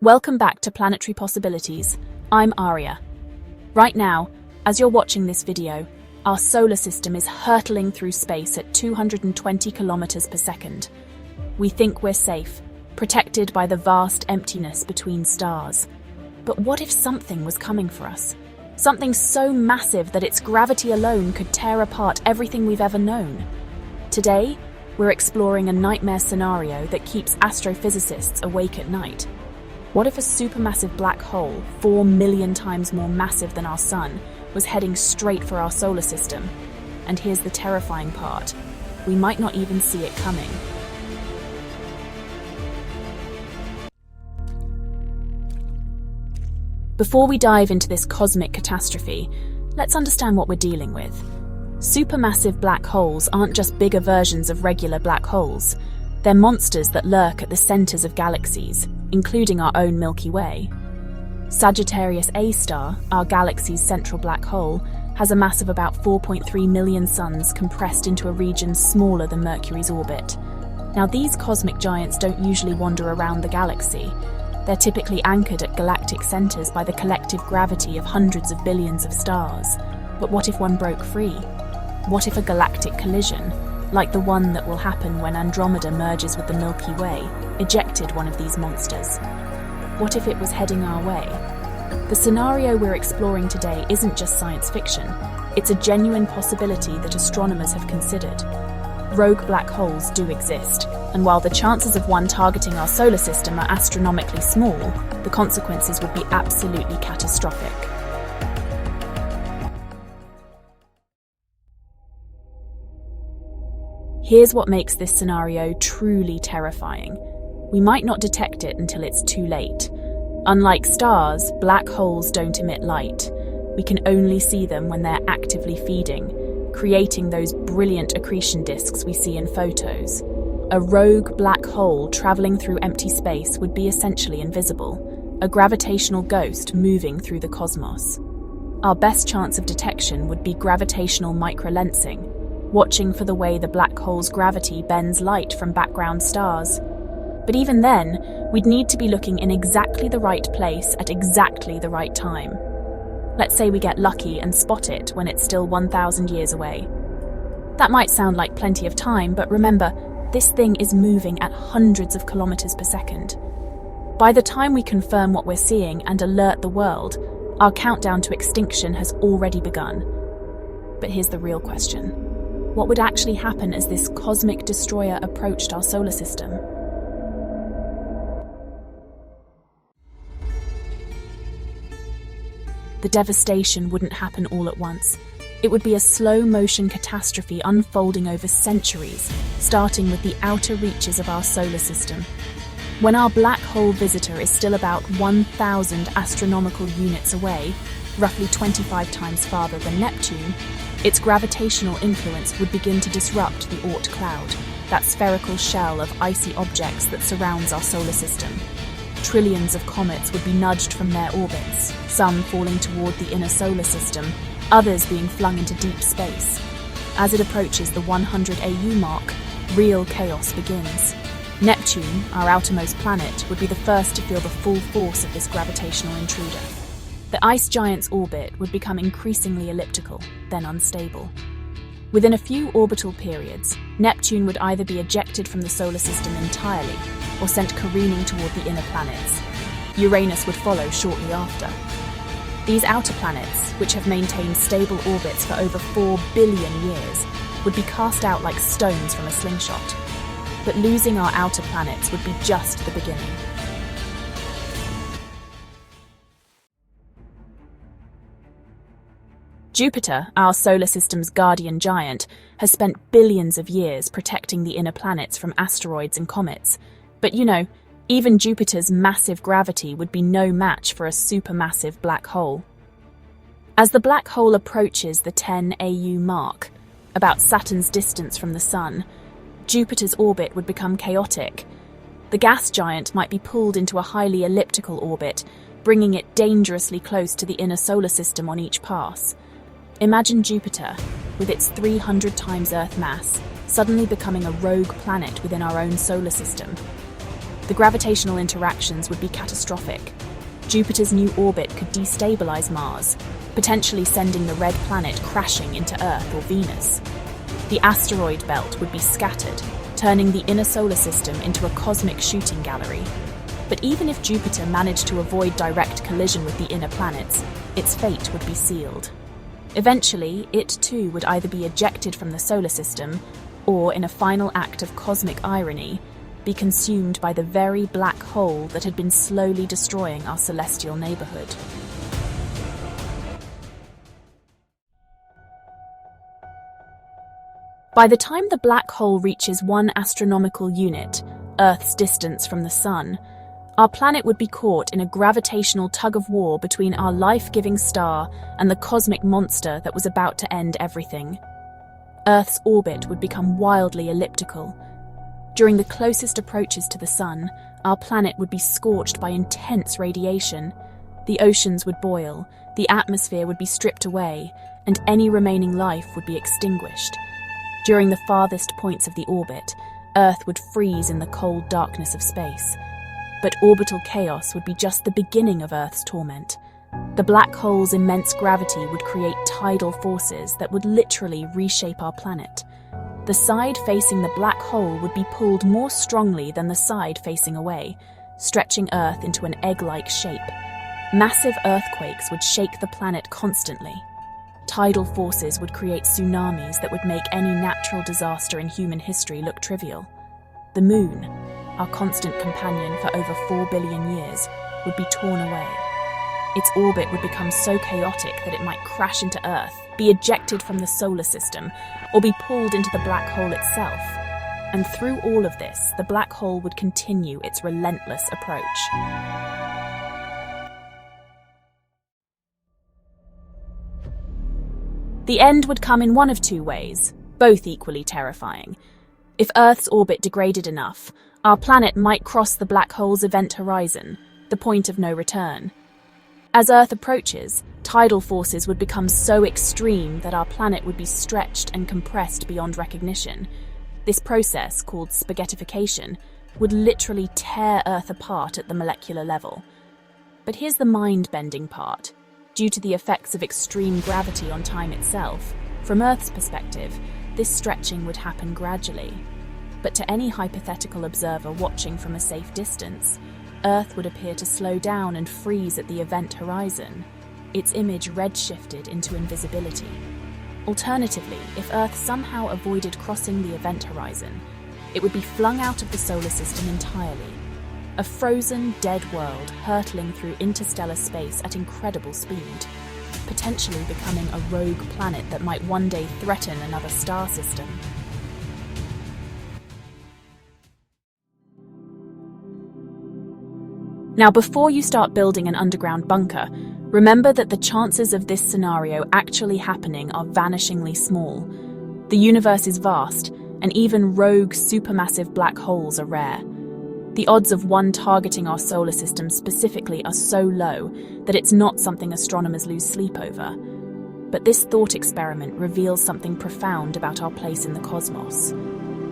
Welcome back to Planetary Possibilities. I'm Aria. Right now, as you're watching this video, our solar system is hurtling through space at 220 kilometers per second. We think we're safe, protected by the vast emptiness between stars. But what if something was coming for us? Something so massive that its gravity alone could tear apart everything we've ever known. Today, we're exploring a nightmare scenario that keeps astrophysicists awake at night. What if a supermassive black hole, 4 million times more massive than our sun, was heading straight for our solar system? And here's the terrifying part. We might not even see it coming. Before we dive into this cosmic catastrophe, let's understand what we're dealing with. Supermassive black holes aren't just bigger versions of regular black holes. They're monsters that lurk at the centers of galaxies, including our own Milky Way. Sagittarius A star, our galaxy's central black hole, has a mass of about 4.3 million suns compressed into a region smaller than Mercury's orbit. Now, these cosmic giants don't usually wander around the galaxy. They're typically anchored at galactic centers by the collective gravity of hundreds of billions of stars. But what if one broke free? What if a galactic collision, like the one that will happen when Andromeda merges with the Milky Way, ejected one of these monsters? What if it was heading our way? The scenario we're exploring today isn't just science fiction. It's a genuine possibility that astronomers have considered. Rogue black holes do exist, and while the chances of one targeting our solar system are astronomically small, the consequences would be absolutely catastrophic. Here's what makes this scenario truly terrifying. We might not detect it until it's too late. Unlike stars, black holes don't emit light. We can only see them when they're actively feeding, creating those brilliant accretion disks we see in photos. A rogue black hole traveling through empty space would be essentially invisible, a gravitational ghost moving through the cosmos. Our best chance of detection would be gravitational microlensing, watching for the way the black hole's gravity bends light from background stars. But even then, we'd need to be looking in exactly the right place at exactly the right time. Let's say we get lucky and spot it when it's still 1,000 years away. That might sound like plenty of time, but remember, this thing is moving at hundreds of kilometers per second. By the time we confirm what we're seeing and alert the world, our countdown to extinction has already begun. But here's the real question. What would actually happen as this cosmic destroyer approached our solar system? The devastation wouldn't happen all at once. It would be a slow-motion catastrophe unfolding over centuries, starting with the outer reaches of our solar system. When our black hole visitor is still about 1,000 astronomical units away, roughly 25 times farther than Neptune, its gravitational influence would begin to disrupt the Oort cloud, that spherical shell of icy objects that surrounds our solar system. Trillions of comets would be nudged from their orbits, some falling toward the inner solar system, others being flung into deep space. As it approaches the 100 AU mark, real chaos begins. Neptune, our outermost planet, would be the first to feel the full force of this gravitational intruder. The ice giant's orbit would become increasingly elliptical, then unstable. Within a few orbital periods, Neptune would either be ejected from the solar system entirely or sent careening toward the inner planets. Uranus would follow shortly after. These outer planets, which have maintained stable orbits for over 4 billion years, would be cast out like stones from a slingshot. But losing our outer planets would be just the beginning. Jupiter, our solar system's guardian giant, has spent billions of years protecting the inner planets from asteroids and comets. But even Jupiter's massive gravity would be no match for a supermassive black hole. As the black hole approaches the 10 AU mark, about Saturn's distance from the Sun, Jupiter's orbit would become chaotic. The gas giant might be pulled into a highly elliptical orbit, bringing it dangerously close to the inner solar system on each pass. Imagine Jupiter, with its 300 times Earth mass, suddenly becoming a rogue planet within our own solar system. The gravitational interactions would be catastrophic. Jupiter's new orbit could destabilize Mars, potentially sending the red planet crashing into Earth or Venus. The asteroid belt would be scattered, turning the inner solar system into a cosmic shooting gallery. But even if Jupiter managed to avoid direct collision with the inner planets, its fate would be sealed. Eventually, it too would either be ejected from the solar system, or, in a final act of cosmic irony, be consumed by the very black hole that had been slowly destroying our celestial neighborhood. By the time the black hole reaches 1 astronomical unit, Earth's distance from the Sun, our planet would be caught in a gravitational tug-of-war between our life-giving star and the cosmic monster that was about to end everything. Earth's orbit would become wildly elliptical. During the closest approaches to the Sun, our planet would be scorched by intense radiation. The oceans would boil, the atmosphere would be stripped away, and any remaining life would be extinguished. During the farthest points of the orbit, Earth would freeze in the cold darkness of space. But orbital chaos would be just the beginning of Earth's torment. The black hole's immense gravity would create tidal forces that would literally reshape our planet. The side facing the black hole would be pulled more strongly than the side facing away, stretching Earth into an egg-like shape. Massive earthquakes would shake the planet constantly. Tidal forces would create tsunamis that would make any natural disaster in human history look trivial. The Moon, our constant companion for over 4 billion years, would be torn away. Its orbit would become so chaotic that it might crash into Earth, be ejected from the solar system, or be pulled into the black hole itself. And through all of this, the black hole would continue its relentless approach. The end would come in one of two ways, both equally terrifying. If Earth's orbit degraded enough, our planet might cross the black hole's event horizon, the point of no return. As Earth approaches, tidal forces would become so extreme that our planet would be stretched and compressed beyond recognition. This process, called spaghettification, would literally tear Earth apart at the molecular level. But here's the mind-bending part. Due to the effects of extreme gravity on time itself, from Earth's perspective, this stretching would happen gradually. But to any hypothetical observer watching from a safe distance, Earth would appear to slow down and freeze at the event horizon, its image redshifted into invisibility. Alternatively, if Earth somehow avoided crossing the event horizon, it would be flung out of the solar system entirely. A frozen, dead world hurtling through interstellar space at incredible speed, potentially becoming a rogue planet that might one day threaten another star system. Now, before you start building an underground bunker, remember that the chances of this scenario actually happening are vanishingly small. The universe is vast, and even rogue supermassive black holes are rare. The odds of one targeting our solar system specifically are so low that it's not something astronomers lose sleep over. But this thought experiment reveals something profound about our place in the cosmos.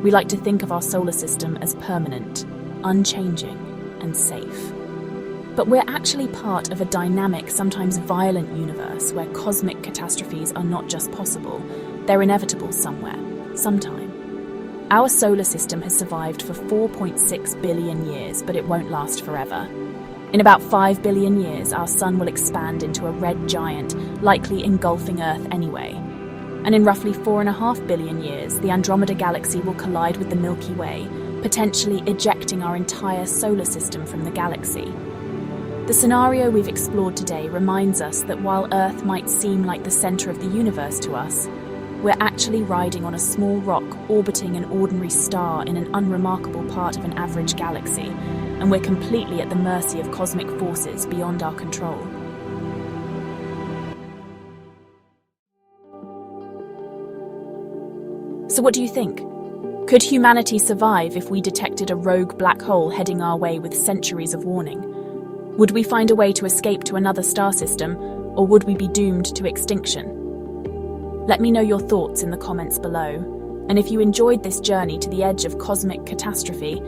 We like to think of our solar system as permanent, unchanging, and safe. But we're actually part of a dynamic, sometimes violent universe where cosmic catastrophes are not just possible, they're inevitable somewhere, sometime. Our solar system has survived for 4.6 billion years, but it won't last forever. In about 5 billion years, our sun will expand into a red giant, likely engulfing Earth anyway. And in roughly 4.5 billion years, the Andromeda Galaxy will collide with the Milky Way, potentially ejecting our entire solar system from the galaxy. The scenario we've explored today reminds us that while Earth might seem like the center of the universe to us, we're actually riding on a small rock orbiting an ordinary star in an unremarkable part of an average galaxy, and we're completely at the mercy of cosmic forces beyond our control. So what do you think? Could humanity survive if we detected a rogue black hole heading our way with centuries of warning? Would we find a way to escape to another star system, or would we be doomed to extinction? Let me know your thoughts in the comments below, and if you enjoyed this journey to the edge of cosmic catastrophe,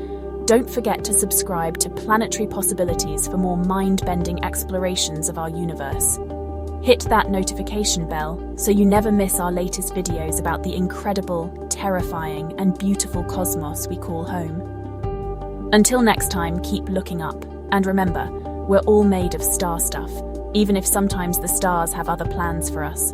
Don't forget to subscribe to Planetary Possibilities for more mind-bending explorations of our universe. Hit that notification bell so you never miss our latest videos about the incredible, terrifying, and beautiful cosmos we call home. Until next time, keep looking up. And remember, we're all made of star stuff, even if sometimes the stars have other plans for us.